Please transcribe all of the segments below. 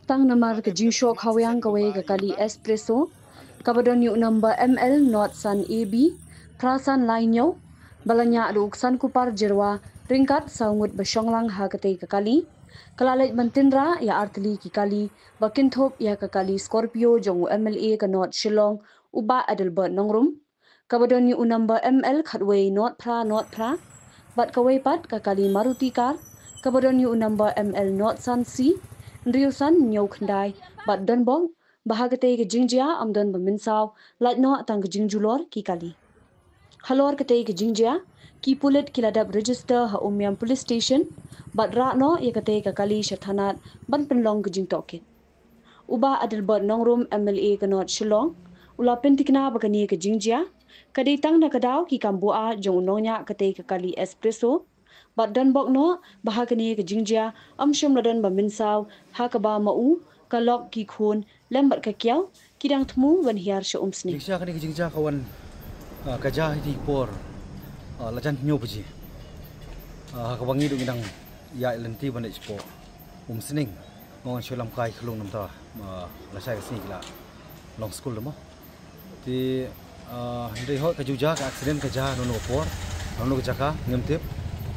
Tang namar ke jingsho khawang kawai ke kali espresso kabadon yu number ML not san AB prasan lainyo balanya ruksan kupar jerwa ringkat saungut besyonglang ha kate ke kali kalalet mantindra ya artli ki kali bakinthop ya ke kali Scorpio jong MLA ke not Shillong uba adelbert nongrum kabadon yu number ML khatway not pra bat kawai pat ke kali Maruti car kabadon yu number ML not san C Riusan nyau khandai bat donbong bahagate ke jingjia amdon baminsau latno tang ke jingjulor ki kali halor kate ke jingjia ki pulit kiladap register ha umyam police station bat no ye kate ke kali shathanat ban penlong ke jingtoket uba adelbert nongrum MLA ke not Shillong ula pentikna bakani ke jingjia kadi tang na kadaw ki kambua jong nonya kate ke kali espresso bat dan bok no bahagani ke jingjia amshum ladan baminsau hakaba mau kalok ki khun lembat ka kiau kidang thmu wan hiar sha umsni jingja kani ke jingja kawan kaja di por lajan nyo puji hakabangi du ngidang ya lenti ban expo umsning ngon sholam kai khlung namta lasai sini kila long school mo ti ndai ho kajuja ka accident kaja no por no jaka ngemtip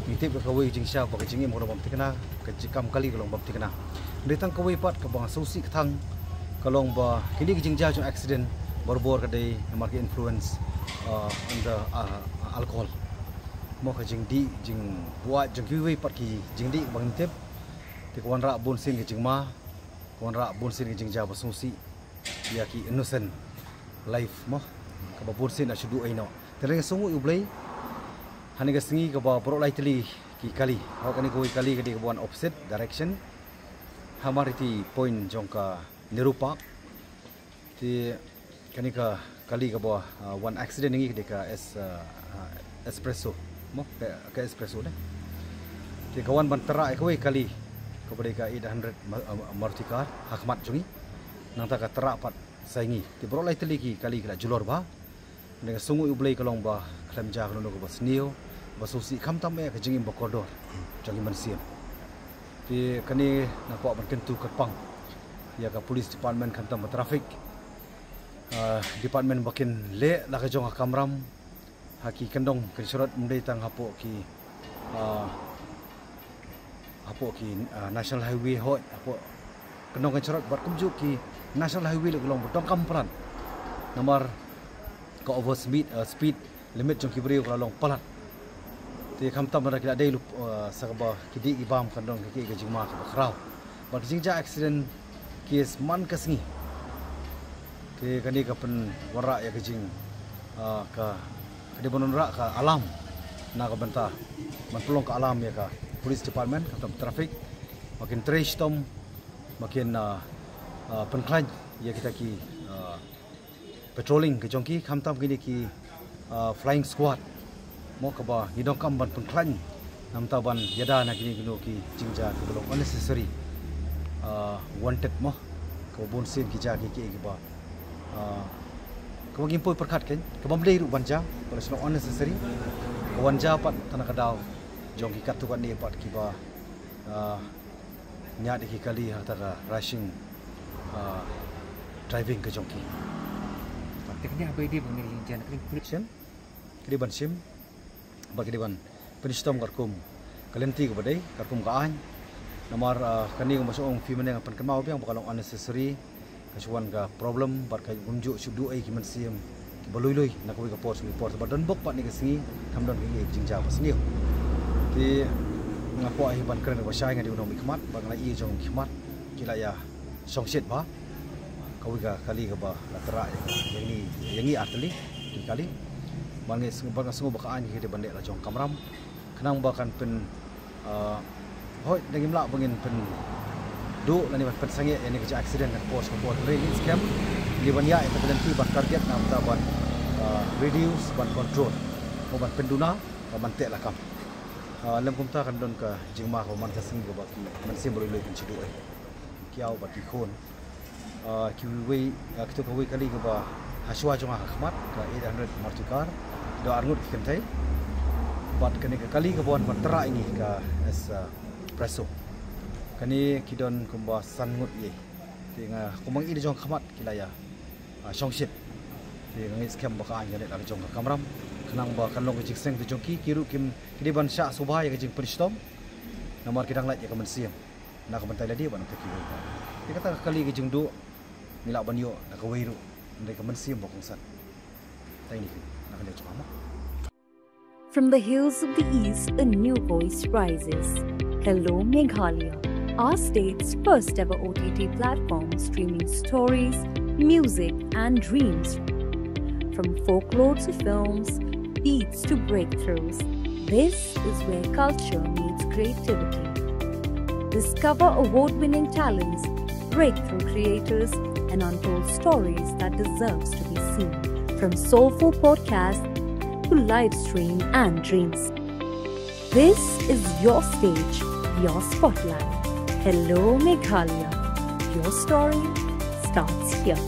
mitip ka kawai jingsha ba jingi mo bam tikna ka jikam kali kalong bam tikna ndetang kawai pat ka bang sosi thang kalong ba kini ki jingja jo accident borbor ka dei market influence on the alcohol mo ka jingdi jing buat jing kiwi pat ki jingdi bang tip ti kawan ra bon sin ki jingma kawan ra bon sin ki jingja ba sosi ya ki innocent life mo ka ba bon sin a shudu aino tereng sungu ublei hani ga singi ka ba pro lightly ki kali ha kani koi kali ka buan opposite direction hamariti point jongka nirupa ti kani ka kali ka ba one accident ngi ka espresso mo ka espresso ne ti kawan bantara koi kali ka ba ka 800 Maruti car hakmat jungi nang ta ka tera pat saingi ti pro lightly ki kali ka julor ba dengan sungu ublei kalong ba klemja kono ko ba snio basusi kam tam ke jingim bokodor jangi mansiam ti kani nakwa berkentu kerpang ya ka police department kam tam traffic department bakin le la ka jong kamram haki kendong ke surat mundai tang hapo ki national highway hot hapo kendong ke surat bar kumju ki national highway le golong botong kampran nomor ka over speed limit jong ki brio kalong palat ti kam tam ra kila dei lup sakaba kidi ibam kandong ki ke jingma ka khrau ba jingja accident kes man kasngi ti kani ka pen wara ya ke jing ka kadi bonon ra ka alam na ka banta man pelong ka alam ya ka police department ka tam traffic makin trace tom makin penklan ya kita ki patrolling ke jongki kam tam gini ki flying squad mo ka ba hidong kam ban pengklan nam taban yada na kini gino ki jingja ke belum unnecessary wanted mo ko bon sin ki ja ki ba ko gimpoi perkhat ken ka bam dei ru banja ko no unnecessary ko wanja pat tanah kadau jong ki katu kan ni pat ki ba nya de ki kali ha ta rushing driving ke jongki teknik apa ini bang ni jan kri ban sim bagi dewan penistom karkum kalenti ke badai karkum kaan nomor kani ko masuk fi meneng pan kemau piang bukan unnecessary kasuan ka problem bar ka gumju sudu ai ki mansiam ki baloi nak ko ka port badan bok pat ni ke singi kamdon ki jingja pas ni ti ngapo ai ban kren ko sai ngadi unom ikmat bang la i jong ikmat kila ya songset ba kau ka kali ka ba latera yang ni artli ki kali bangi sungu bakaan ki de bandek la jong kamram kenang bakan pen hoi dengim la bangin pen du lani pen sange ini ke accident kan pos rain scam di ban ya itu berhenti ban target nam ta ban reduce ban control mo ban penduna ban tek la kam lem kumta kan don ka jingma ko man kasing ko ba man sim boleh kan cidu ai kiau ba ki khon kiwi kita kawai kali ke ba haswa jong ahmat ka 800 Maruti car do arngut kentai Bat kani ke kali ke buan mantera ini ke espresso. Kani kidon kumba sangut ye. Tinga kumang ini jong khamat kilaya. Shongshit. Tinga scam baka anya le jong kamram. Kenang ba kanlong ke jikseng tu jongki kiru kim kidiban sya subaya ke jing peristom. Namar kidang lait ya ke mensiam. Nak bentai ladi ban ke kiru. Dia kata kali ke jing du milak ban yo nak weiru ndai ke mensiam bokong san. Tai ni nak le chama. From the hills of the east, a new voice rises. Hello Meghalaya, our state's first ever OTT platform streaming stories, music and dreams. From folklore to films, beats to breakthroughs, this is where culture meets creativity. Discover award-winning talents, breakthrough creators, and untold stories that deserves to be seen. From soulful podcasts to live stream and dreams. This is your stage, your spotlight. Hello Meghalaya. Your story starts here.